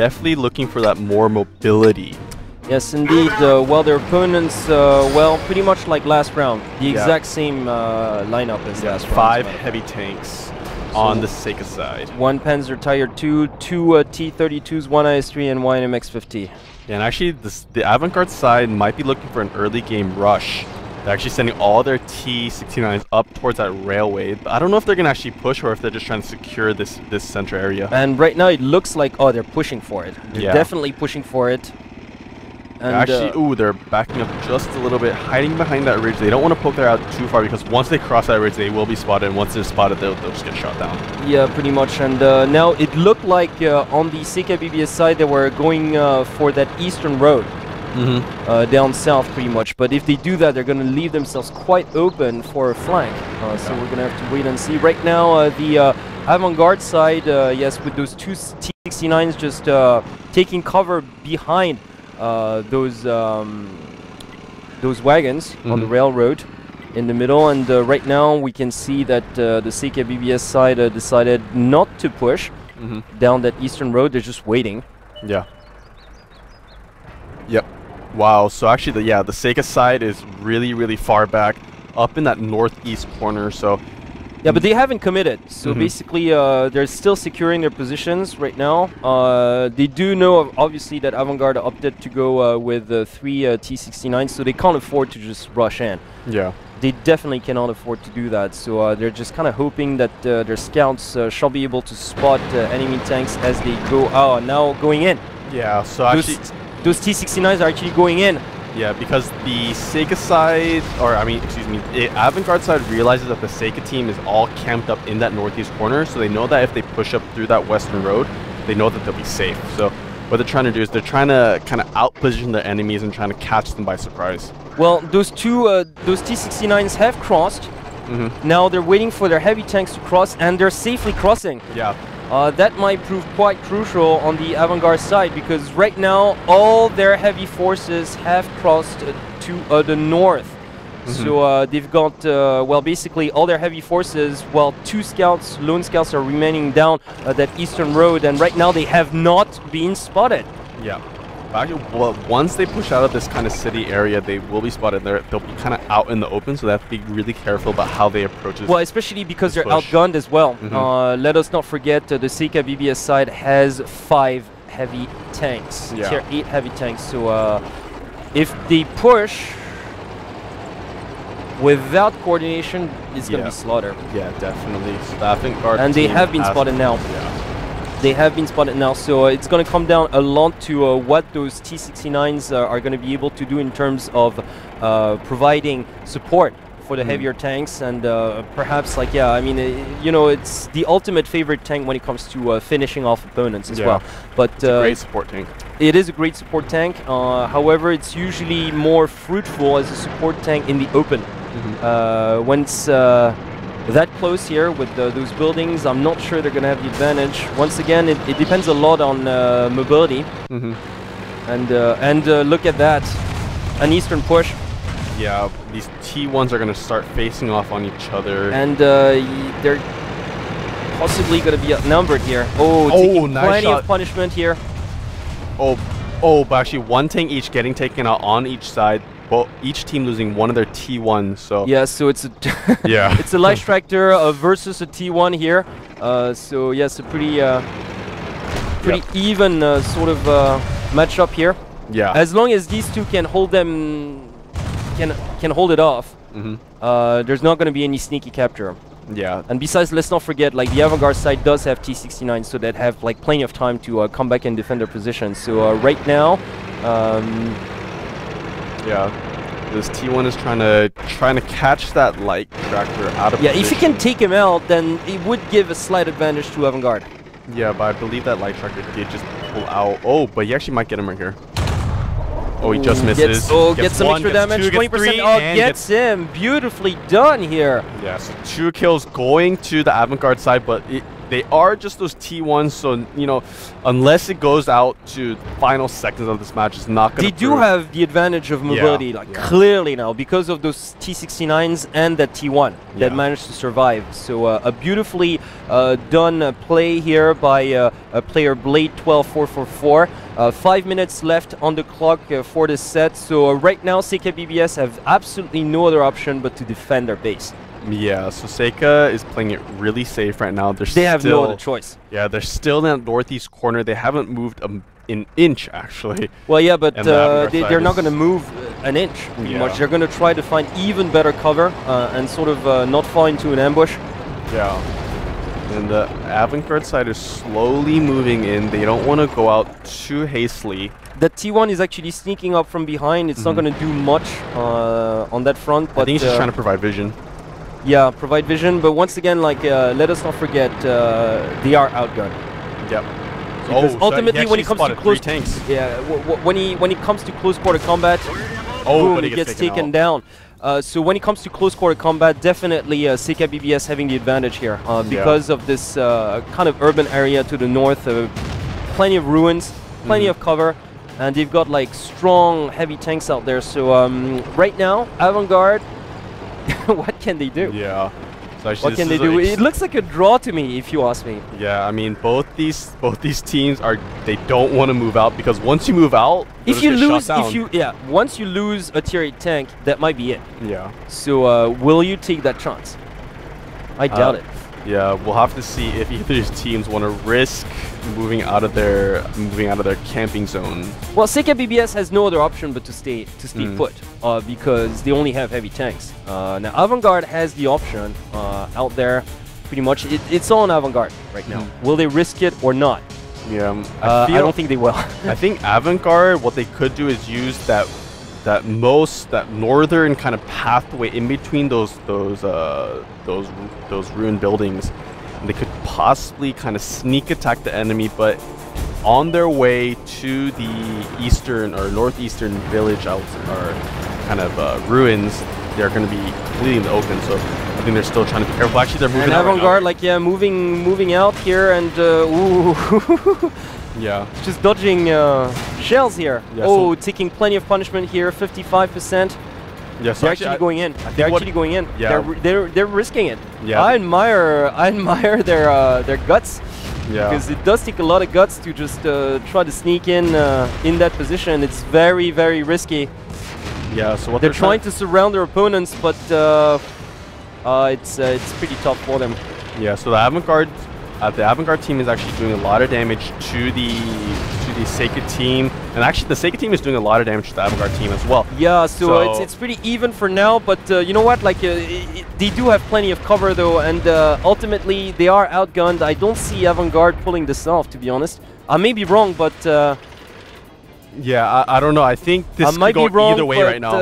definitely looking for that more mobility. Yes, indeed. Well, their opponents, well, pretty much like last round. The exact same lineup as last round. 5 heavy tanks on the SEIKA side. 1 Panzer Tiger 2, 2 T-32s, 1 IS-3, and 1 MX-50. Yeah, and actually, the AVANT-GARDE side might be looking for an early game rush. They're actually sending all their T-69s up towards that railway. But I don't know if they're going to actually push or if they're just trying to secure this center area. And right now it looks like, oh, they're pushing for it. They're definitely pushing for it. And actually, ooh, they're backing up just a little bit, hiding behind that ridge. They don't want to poke their out too far because once they cross that ridge, they will be spotted. And once they're spotted, they'll just get shot down. Yeah, pretty much. And now it looked like on the SEIKABBS side, they were going for that eastern road. Down south pretty much, but if they do that, they're going to leave themselves quite open for a flank, so we're going to have to wait and see. Right now the AVANT-GARDE side, yes, with those 2 T-69s just taking cover behind those wagons on the railroad in the middle, and right now we can see that the SEIKABBS side decided not to push down that eastern road. They're just waiting. Yeah. Yep. Wow, so actually the SEIKA side is really far back up in that northeast corner, so yeah, but they haven't committed, so basically they're still securing their positions right now. They do know obviously that AVANT-GARDE opted to go with 3 T-69s, so they can't afford to just rush in. Yeah, they definitely cannot afford to do that, so they're just kind of hoping that their scouts shall be able to spot enemy tanks as they go. Oh, now going in. Yeah, so actually those T-69s are actually going in. Yeah, because the SEIKA side, or I mean, excuse me, the AVANT-GARDE side realizes that the SEIKA team is all camped up in that northeast corner, so they know that if they push up through that western road, they know that they'll be safe. So what they're trying to do is they're trying to kind of out-position their enemies and trying to catch them by surprise. Well, those T-69s have crossed. Now they're waiting for their heavy tanks to cross, and they're safely crossing. Yeah. That might prove quite crucial on the AVANT-GARDE side, because right now all their heavy forces have crossed to the north. So they've got, well, basically all their heavy forces, while 2 scouts, lone scouts, are remaining down that eastern road, and right now they have not been spotted. Yeah. Actually, well, once they push out of this kind of city area, they will be spotted. They'll be kind of out in the open, so they have to be really careful about how they approach this. Well, especially because they're outgunned as well. Let us not forget the SEIKABBS side has 5 heavy tanks, tier 8 heavy tanks. So if they push without coordination, it's going to be slaughter. Yeah, definitely. So the AVANT-GARDE and they have been spotted now. They have been spotted now, so it's going to come down a lot to what those T-69s are going to be able to do in terms of providing support for the heavier tanks, and perhaps, like, yeah, I mean, you know, it's the ultimate favorite tank when it comes to finishing off opponents as well. But it's a great support tank. It is a great support tank. However, it's usually more fruitful as a support tank in the open. Once that close here with those buildings, I'm not sure they're going to have the advantage. Once again, it depends a lot on mobility. And look at that, an eastern push. Yeah, these T1s are going to start facing off on each other. And they're possibly going to be outnumbered here. Oh, taking nice plenty shot. of punishment here. Oh, but actually 1 tank each getting taken out on each side. Well, each team losing 1 of their T1s, so... Yeah, so it's a it's a light tractor versus a T1 here. So yes, a pretty even sort of matchup here. Yeah. As long as these two can hold them, can hold it off, there's not going to be any sneaky capture. Yeah. And besides, let's not forget, like, the AVANT-GARDE side does have T-69, so that have like plenty of time to come back and defend their position. So right now, yeah, this T1 is trying to catch that light tractor out of position. If you can take him out, then it would give a slight advantage to AVANT-GARDE. Yeah, but I believe that light tractor did just pull out. Oh, but he actually might get him right here. Oh, he just misses. Gets some extra damage. 20%. Oh, gets him. Beautifully done here. Yeah, so 2 kills going to the AVANT-GARDE side, but they are just those T1s, so, you know, unless it goes out to final seconds of this match, it's not going to They do have the advantage of mobility, clearly now, because of those T69s and that T1 that managed to survive. So a beautifully done play here by a player Blade12444. 5 minutes left on the clock for this set. So right now, SEIKABBS have absolutely no other option but to defend their base. Yeah, so Seika is playing it really safe right now. They have no other choice. Yeah, they're still in that northeast corner. They haven't moved an inch, actually. Well, yeah, but they're not going to move an inch, pretty much. They're going to try to find even better cover and sort of not fall into an ambush. Yeah. And the AVANT-GARDE side is slowly moving in. They don't want to go out too hastily. The T1 is actually sneaking up from behind. It's not going to do much on that front. But I think he's just trying to provide vision. Yeah, provide vision, but once again, like, let us not forget, they are outgunned. Yep. Because ultimately, when it comes to close tanks, when it comes to close quarter combat, boom, but he gets taken down. So when it comes to close quarter combat, definitely SEIKABBS having the advantage here because of this kind of urban area to the north. Plenty of ruins, plenty of cover, and they've got like strong, heavy tanks out there. So right now, AVANT-GARDE. What can they do? Yeah. So what can they do? It looks like a draw to me, if you ask me. Yeah, I mean, both these teams they don't want to move out, because once you move out, if you lose, once you lose a tier 8 tank, that might be it. Yeah. So will you take that chance? I doubt it. Yeah, we'll have to see if either of these teams want to risk moving out of their camping zone. Well, SEIKABBS has no other option but to stay put because they only have heavy tanks. Now AVANT-GARDE has the option out there. Pretty much, it's all on AVANT-GARDE right now. Will they risk it or not? Yeah, I don't think they will. I think AVANT-GARDE, what they could do is use that northern kind of pathway in between those ruined buildings, and they could possibly kind of sneak attack the enemy, but on their way to the eastern or northeastern village or kind of ruins, they're going to be completely in the open. So I think they're still trying to be careful. Actually, they're moving out AVANT-GARDE, like, moving out here, and ooh. Yeah. Just dodging shells here. Yeah, oh, taking plenty of punishment here, 55%. Yeah, so they're actually going in. They're actually going in. Yeah. They're risking it. Yeah. I admire their guts. Yeah. Because it does take a lot of guts to just try to sneak in that position. It's very, very risky. Yeah. So what they're trying to surround their opponents, but it's pretty tough for them. Yeah. So the AVANT-GARDE team is actually doing a lot of damage to the Seika team, and actually the Seika team is doing a lot of damage to the AVANT-GARDE team as well. Yeah, so it's pretty even for now, but you know what, like they do have plenty of cover though, and ultimately they are outgunned. I don't see AVANT-GARDE pulling this off, to be honest. I may be wrong, but yeah, I don't know. I think this could go either way right now.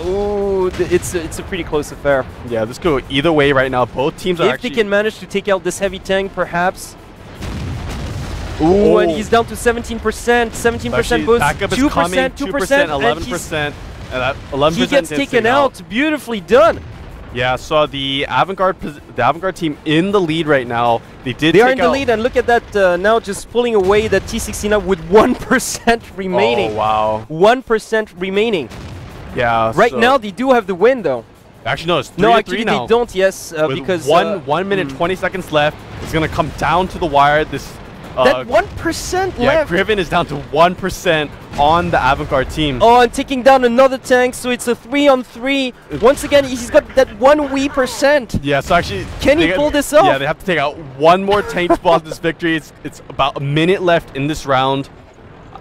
Ooh, it's a pretty close affair. Yeah, this could go either way right now. Both teams are actually... If they can manage to take out this heavy tank, perhaps. Ooh, and he's down to 17%. 17% boost. 2%, 11%, 11%. He gets taken out. Beautifully done. Yeah, so the AVANT-GARDE team in the lead right now. They are in the lead, and look at that now, just pulling away that T69 with 1% remaining. Oh, wow. 1% remaining. Yeah. Right now, they do have the win, though. Actually, no, it's 3-3 now. No, actually, now. they don't, yes, because... 1 minute, 20 seconds left. It's going to come down to the wire. This... that 1% left. Yeah, Griven is down to 1% on the AVANT-GARDE team. Oh, and taking down another tank, so it's a 3-on-3. Once again, he's got that 1%. Yeah, so actually... Can he pull this off? Yeah, they have to take out one more tank to pull out this victory. It's about a minute left in this round.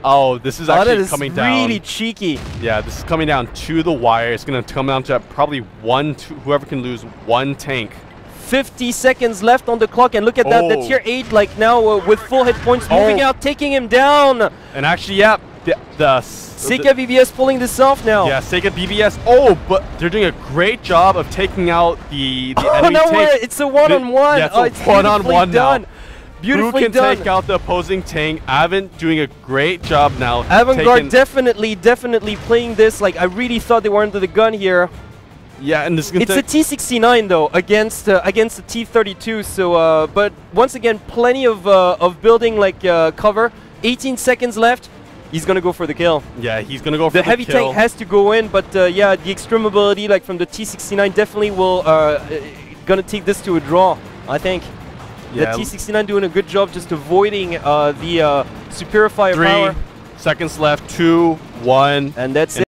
Oh, this is actually coming down. Really cheeky. Yeah, this is coming down to the wire. It's going to come down to probably whoever can lose one tank. 50 seconds left on the clock, and look at that. The tier 8, like now with full hit points, moving out, taking him down. And actually, yeah, the SEIKABBS pulling this off now. Yeah, SEIKABBS. Oh, but they're doing a great job of taking out the enemy tank. It's a one-on-one. Yeah, it's a one-on-one now. Beautifully Who can take out the opposing tank? AVANT doing a great job now. AVANT-GARDE definitely playing this. Like, I really thought they were under the gun here. Yeah, and this is It's a T69 though against the T32. So, but once again, plenty of building like cover. 18 seconds left. He's gonna go for the kill. Yeah, he's gonna go for the heavy kill. tank has to go in, but yeah, the extreme mobility like from the T69 definitely will gonna take this to a draw. I think. Yeah, the T69 doing a good job just avoiding the superior firepower. 3 seconds left. 2, 1, and that's it.